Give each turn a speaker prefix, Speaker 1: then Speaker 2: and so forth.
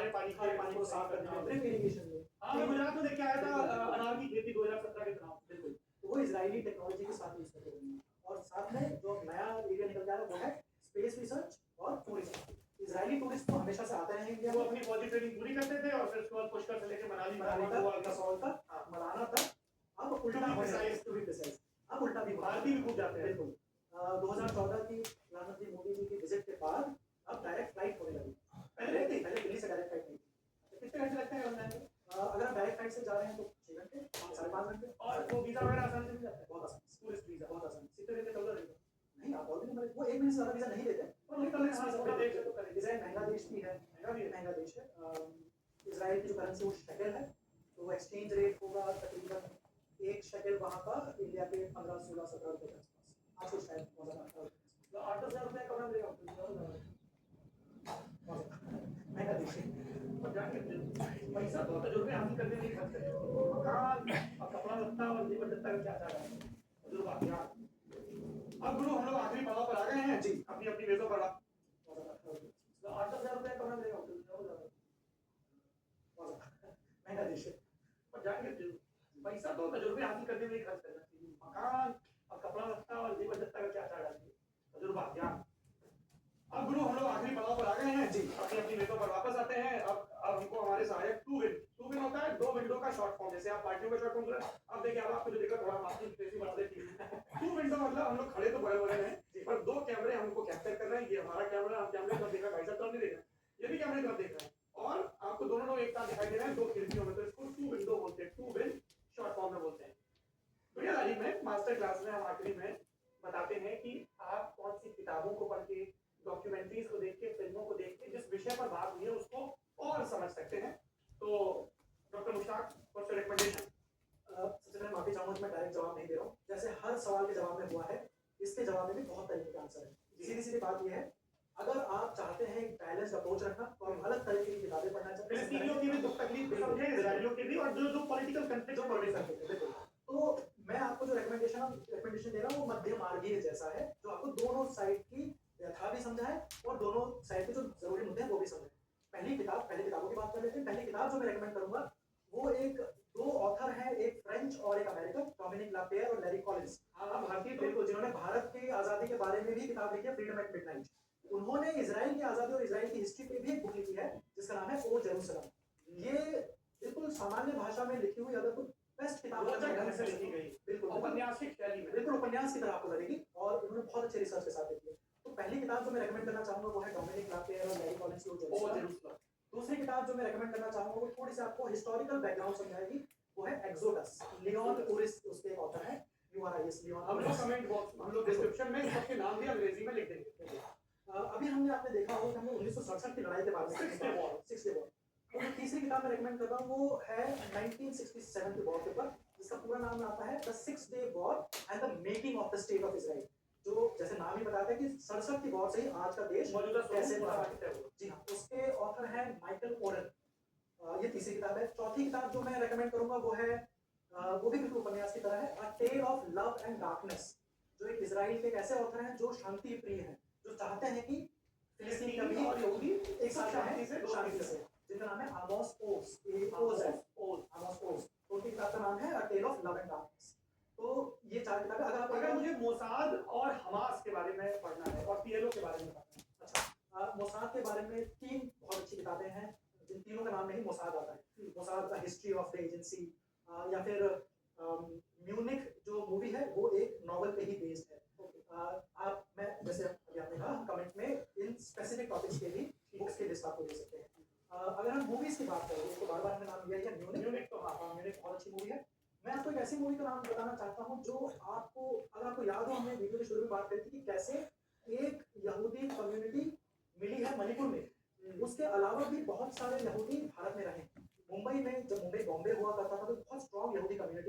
Speaker 1: खारे पानी को साफ करने में, ड्रिप इरिगेशन में।
Speaker 2: हाँ, मैं गुजरात में देख के आया था
Speaker 1: बिल्कुल, बिल्कुल।
Speaker 2: अनार की खेती 2017 के चुनाव।
Speaker 1: बिल्कुल, तो वो इज़राइली टेक्नोलॉजी के साथ यूज़ करके बनी है। और साथ में जो नया एरिया निकल के आ रहा है वो है स्पेस रिसर्च और टूरिज्म। इज़राइली टूरिस्ट तो हमेशा से आते हैं इंडिया
Speaker 2: वो
Speaker 1: में।
Speaker 2: अपनी फौजी ट्रेनिंग पूरी करते थे और फिर उसके बाद पुष्कर से लेके मनाली
Speaker 1: मनाली
Speaker 2: गोवा
Speaker 1: तक, कसौल तक, मलाना तक। अब उल्टा
Speaker 2: To be
Speaker 1: होने लगा है,
Speaker 2: precise.
Speaker 1: to be precise। अब उल्टा भी हो रहा है।
Speaker 2: भारतीय भी खूब जाते हैं।
Speaker 1: बिल्कुल। 2014 की प्रधानमंत्री मोदी जी की विजिट के बाद अब डायरेक्ट फ्लाइट होने लगी। पहले दिल्ली से डायरेक्ट फ्लाइट नहीं थी।
Speaker 2: तो कितने घंटे लगते हैं ऑनलाइन में?
Speaker 1: अगर आप डायरेक्ट फ्लाइट से जा रहे हैं तो 6 घंटे, 5.5 घंटे।
Speaker 2: और वो वीजा वगैरह आसानी से मिल जाता है?
Speaker 1: बहुत आसान,
Speaker 2: टूरिस्ट वीजा
Speaker 1: बहुत आसान।
Speaker 2: कितने दिन में चल रहा है?
Speaker 1: नहीं, आप ऑलरेडी वो 1 महीने से ज़्यादा वीज़ा नहीं देते।
Speaker 2: और नहीं करने हाँ सब देख ले तो करें।
Speaker 1: इज़राइल महंगा देश भी है, महंगा देश है। इज़राइल की जो करेंसी वो शेकेल है, तो वो एक्सचेंज रेट होगा तकरीबन 1 शेकेल वहाँ का इंडिया के 15, 16, 17 रुपए के आसपास। आपको शायद बहुत ज़्यादा
Speaker 2: तो 8-10 हज़ार रुपये कपड़ा मिलेगा
Speaker 1: महंगा देश है।
Speaker 2: और जाके पैसा तो तजुर्बे हासिल करने में ही खर्च करें। मकान और कपड़ा लत्ता और जीवन जत्ता का क्या चाह रहा है तजुर्बा ज्ञान। अब गुरु हम लोग आखिरी पड़ाव पर आ गए हैं
Speaker 1: जी।
Speaker 2: अपनी अपनी मेजों पर। तो 8-10 हज़ार रुपये कपड़ा मिलेगा
Speaker 1: महंगा देश है।
Speaker 2: और जाके पैसा तो तजुर्बे हासिल करने में ही खर्च करना चाहिए। मकान और कपड़ा लत्ता और जीवन जत्ता का क्या चाह रहा है तजुर्बा ज्ञान। अब गुरु हम लोग आखिरी पड़ाव पर आ गए हैं
Speaker 1: जी।
Speaker 2: अपनी अपनी मेजों पर वापस आते हैं। अब हमको हमारे सहायक टू विन होता है 2 विंडो का शॉर्ट फॉर्म। जैसे आप पार्टियों का शॉर्ट फॉर्म करें अब देखिए अब आपको जो दिक्कत थोड़ा आपकी स्पेस बढ़ा देती है। 2 विंडो मतलब हम लोग खड़े तो बड़े बड़े हैं पर 2 कैमरे हमको कैप्चर कर रहे हैं। ये हमारा कैमरा, हम कैमरे तरफ देख रहे हैं, भाई साहब तरफ नहीं देख रहे हैं, ये भी कैमरे तरफ देख रहे हैं और आपको दोनों लोग एक साथ दिखाई दे रहे हैं 2 खिड़कियों में। तो इसको 2 विंडो बोलते हैं, 2 विन शॉर्ट फॉर्म में बोलते हैं। बढ़िया तारीफ में मास्टर क्लास में हम आखिरी में बताते हैं कि आप कौन सी किताबों को पढ़ के, डॉक्यूमेंट्रीज को देख के, फिल्मों को देख के जिस विषय पर बात हुई है उसको और समझ सकते हैं। तो doctor Mushtaq, what's your recommendation?
Speaker 1: सबसे पहले माफी चाहूंगा कि मैं डायरेक्ट जवाब नहीं दे रहा हूँ। जैसे हर सवाल के जवाब में हुआ है, इसके जवाब में भी बहुत तरीके के आंसर है। सीधी सीधी बात यह है, अगर आप चाहते हैं एक बैलेंस अप्रोच रखना तो आप अलग तरीके की किताबें पढ़ना चाहते हैं।
Speaker 2: फिलिस्तीनियों की भी दुख तकलीफ समझे, इजरायलियों की भी, और जो पॉलिटिकल कंफ्लिक्ट
Speaker 1: जो
Speaker 2: पढ़
Speaker 1: पढ़
Speaker 2: सकते
Speaker 1: सकते थे, बिल्कुल। तो मैं आपको जो रिकमेंडेशन दे रहा हूँ वो मध्य मार्गीय जैसा है, जो आपको दोनों साइड की व्यथा भी समझाए और दोनों साइड के जो जरूरी मुद्दे हैं वो भी समझाए। पहली किताबों की बात कर लेते हैं। पहली किताब जो मैं रेकमेंड करूंगा वो दो ऑथर हैं, एक फ्रेंच और एक अमेरिकन, डोमिनिक लापेयर और लैरी कॉलिंस।
Speaker 2: हाँ, भारतीय
Speaker 1: बिल्कुल, जिन्होंने भारत की आजादी के बारे में भी किताब लिखी है, फ्रीडम एट मिडनाइट। उन्होंने इजराइल की आजादी और इजराइल की हिस्ट्री पे भी एक बुक लिखी है जिसका नाम है ओ जेरूसलम। ये बिल्कुल सामान्य भाषा में लिखी हुई अगर कोई बेस्ट किताब
Speaker 2: ढंग से लिखी गई,
Speaker 1: बिल्कुल
Speaker 2: औपन्यासिक शैली में,
Speaker 1: बिल्कुल उपन्यास की तरह आपको लगेगी और उन्होंने बहुत अच्छे रिसर्च के साथ लिखी है। तो पहली किताब जो मैं रेकमेंड करना चाहूंगा वो है डोमिनिक लापेयर और लैरी कॉलिंस की ओ जेरूसलम। दूसरी किताब जो मैं रेकमेंड करना चाहूंगा वो थोड़ी सी आपको हिस्टोरिकल बैकग्राउंड समझाएगी, वो है एक्सोडस। लियोन उरिस उसके एक ऑथर है, URIS लियोन।
Speaker 2: हम लोग कमेंट बॉक्स में, हम लोग डिस्क्रिप्शन में सबके नाम भी अंग्रेजी में लिख देंगे।
Speaker 1: अभी आपने देखा होगा कि हमने 1967 की लड़ाई के बारे में, सिक्स डे वॉर। तो जो तीसरी किताब मैं रेकमेंड कर रहा हूँ वो है 1967 के वॉर के ऊपर, जिसका पूरा नाम आता है the 6 day war and the making of the state of Israel. जो जैसे नाम ही बताता है कि 67 की वॉर से ही आज का देश कैसे बना। जी हाँ, उसके ऑथर है माइकल ओरन। ये तीसरी किताब है। चौथी किताब जो मैं रेकमेंड करूंगा वो है वो भी बिल्कुल उपन्यास की तरह है, a tale of love and darkness, जो एक इजराइल के एक ऐसे ऑथर हैं जो शांति प्रिय हैं, जो चाहते हैं कि फिलिस्तीन का भी
Speaker 2: और यहूदी
Speaker 1: एक साथ
Speaker 2: शांति
Speaker 1: शांति से, जिनका नाम है आमोस ओज। आमोस ओज। तो उनकी किताब का नाम है a tale of love and darkness. तो ये 4 किताबें
Speaker 2: अगर मुझे मोसाद और हमास के बारे में पढ़ना है और PLO के बारे में पढ़ना है।
Speaker 1: अच्छा, मोसाद के बारे में 3 बहुत अच्छी किताबें हैं, जिन तीनों का नाम में ही मोसाद आता है। Mossad the history of the agency, या फिर म्यूनिख जो मूवी है वो एक नॉवल पे ही बेस्ड है। मैं जैसे अभी आपने कहा कमेंट में इन स्पेसिफिक टॉपिक्स के भी बुक्स की लिस्ट आपको दे सकते हैं। अगर हम मूवीज की बात करें तो बार बार हमने नाम लिया है म्यूनिख। तो हाँ, म्यूनिख बहुत अच्छी मूवी है। मैं आपको एक ऐसी मूवी का नाम बताना चाहता हूँ जो अगर आपको याद हो, हमने वीडियो के शुरू में बात करी थी कि कैसे एक यहूदी कम्युनिटी मिली है मणिपुर में, उसके अलावा भी बहुत सारे यहूदी भारत में रहे। मुंबई में जब मुंबई बॉम्बे हुआ करता था तो बहुत स्ट्रॉन्ग यहूदी कम्युनिटी